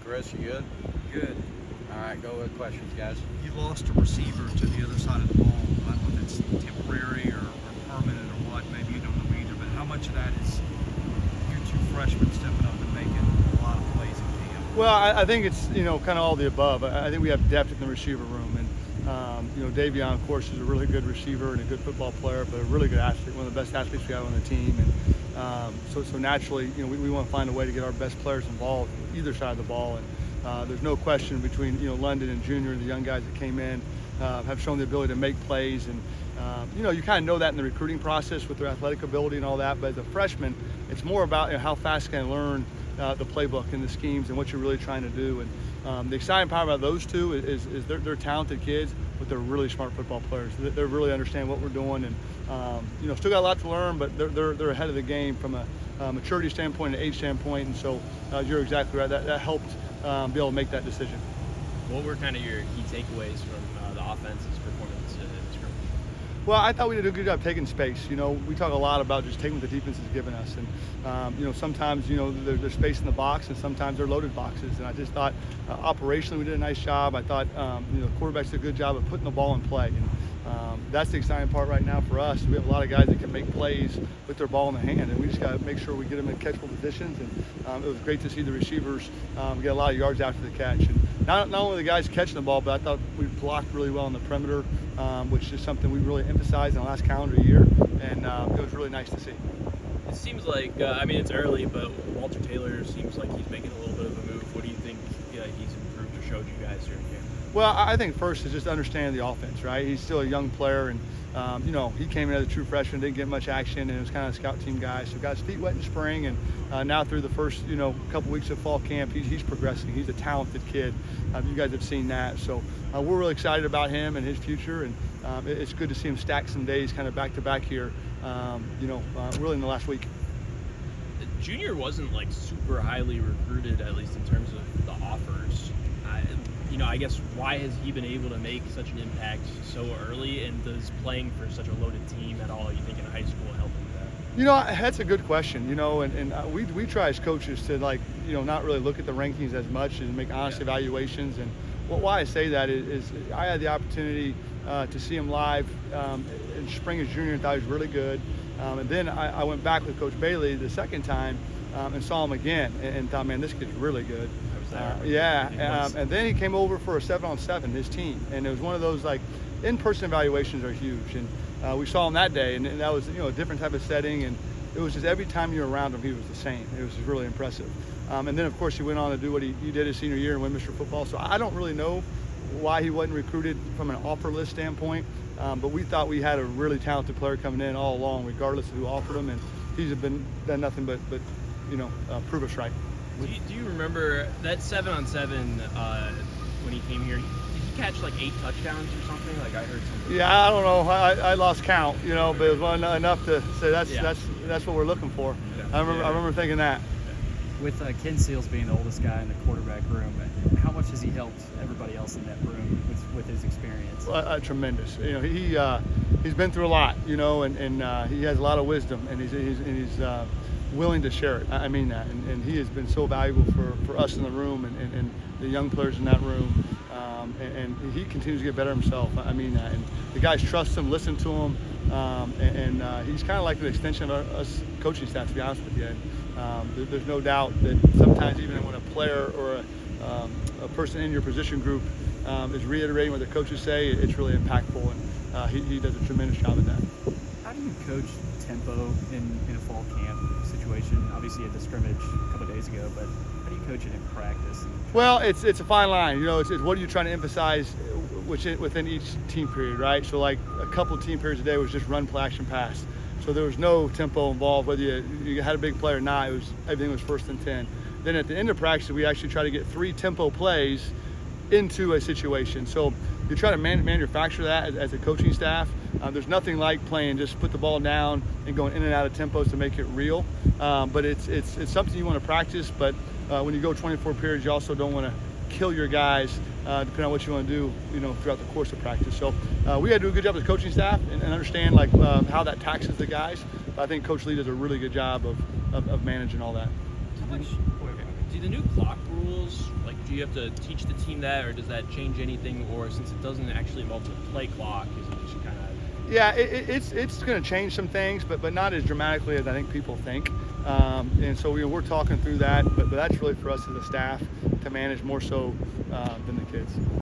Chris, you good? Good. All right, go with questions, guys. You lost a receiver to the other side of the ball. I don't know if it's temporary or permanent or what. Maybe you don't know either. But how much of that is your two freshmen stepping up and making a lot of plays in camp? Well, I think it's kind of all the above. I think we have depth in the receiver room, and Davion, of course, is a really good receiver and a good football player, but a really good athlete, one of the best athletes we have on the team. And so naturally, we want to find a way to get our best players involved either side of the ball. And there's no question between London and Junior and the young guys that came in have shown the ability to make plays, and you kind of know that in the recruiting process with their athletic ability and all that. But as a freshman, it's more about how fast can I learn the playbook and the schemes and what you're really trying to do. And the exciting part about those two is they're talented kids, but they're really smart football players. They really understand what we're doing, and still got a lot to learn, but they're ahead of the game from a maturity standpoint and age standpoint. And so you're exactly right. That helped be able to make that decision. What were kind of your key takeaways from the offense's performance in scrimmage? Well, I thought we did a good job taking space. We talk a lot about just taking what the defense has given us, and sometimes there's space in the box, and sometimes they're loaded boxes. And I just thought operationally we did a nice job. I thought the quarterbacks did a good job of putting the ball in play. And that's the exciting part right now for us. We have a lot of guys that can make plays with their ball in the hand, and we just got to make sure we get them in catchable positions. And it was great to see the receivers get a lot of yards after the catch. And not only the guys catching the ball, but I thought we blocked really well on the perimeter, which is something we really emphasized in the last calendar year, and it was really nice to see. It seems like, it's early, but Walter Taylor seems like he's making a little bit of a move. What do you think he's improved or showed you guys during camp? Well, I think first is just understanding the offense, right? He's still a young player, and he came in as a true freshman, didn't get much action, and it was kind of a scout team guy. So got his feet wet in spring, and now through the first couple weeks of fall camp, he's progressing. He's a talented kid. You guys have seen that, so we're really excited about him and his future, and it's good to see him stack some days kind of back to back here, really in the last week. Junior wasn't like super highly recruited, at least in terms of the offers. I guess why has he been able to make such an impact so early, and does playing for such a loaded team at all, you think, in high school help him with that? That's a good question, and we try as coaches to not really look at the rankings as much and make honest evaluations. And why I say that is I had the opportunity to see him live in spring as junior and thought he was really good. And then I went back with Coach Bailey the second time and saw him again and thought, man, this kid's really good. And then he came over for a 7-on-7, his team, and it was one of those in-person evaluations are huge, and we saw him that day, and that was a different type of setting, and it was just every time you were around him he was the same. It was just really impressive. And then of course he went on to do what he did his senior year and win Mr. Football. So I don't really know why he wasn't recruited from an offer list standpoint, but we thought we had a really talented player coming in all along, regardless of who offered him, and he's done nothing but prove us right. Do you remember that 7-on-7 when he came here? Did he catch 8 touchdowns or something? I heard something. Yeah, I don't know. I lost count, but it was enough to say that's what we're looking for. Yeah. I remember thinking that. With Ken Seals being the oldest guy in the quarterback room, how much has he helped everybody else in that room with his experience? Well, tremendous. He's been through a lot, and he has a lot of wisdom, and he's willing to share it. I mean that, and he has been so valuable for us in the room and the young players in that room, and he continues to get better himself. I mean that, and the guys trust him, listen to him, and he's kind of like an extension of us coaching staff, to be honest with you. And there's no doubt that sometimes even when a player or a person in your position group is reiterating what the coaches say, it's really impactful, and he does a tremendous job at that. How do you coach tempo in a fall camp situation? Obviously you had the scrimmage a couple of days ago, but how do you coach it in practice? Well, it's a fine line. It's what are you trying to emphasize within each team period, right? So a couple team periods a day was just run, play, action, pass. So there was no tempo involved, whether you had a big play or not. Everything was 1st and 10. Then at the end of practice, we actually try to get 3 tempo plays into a situation. So you try to manufacture that as a coaching staff. There's nothing like playing just put the ball down and going in and out of tempos to make it real. But it's something you want to practice. But when you go 24 periods, you also don't want to kill your guys, depending on what you want to do, throughout the course of practice. So we got to do a good job as a coaching staff and understand how that taxes the guys. But I think Coach Lee does a really good job of managing all that. Do do the new clock rules, like, do you have to teach the team that, or does that change anything? Or since it doesn't actually involve the play clock, is it just kind of? Yeah, it's going to change some things, but not as dramatically as I think people think. And so we're talking through that, but that's really for us as a staff to manage more so than the kids.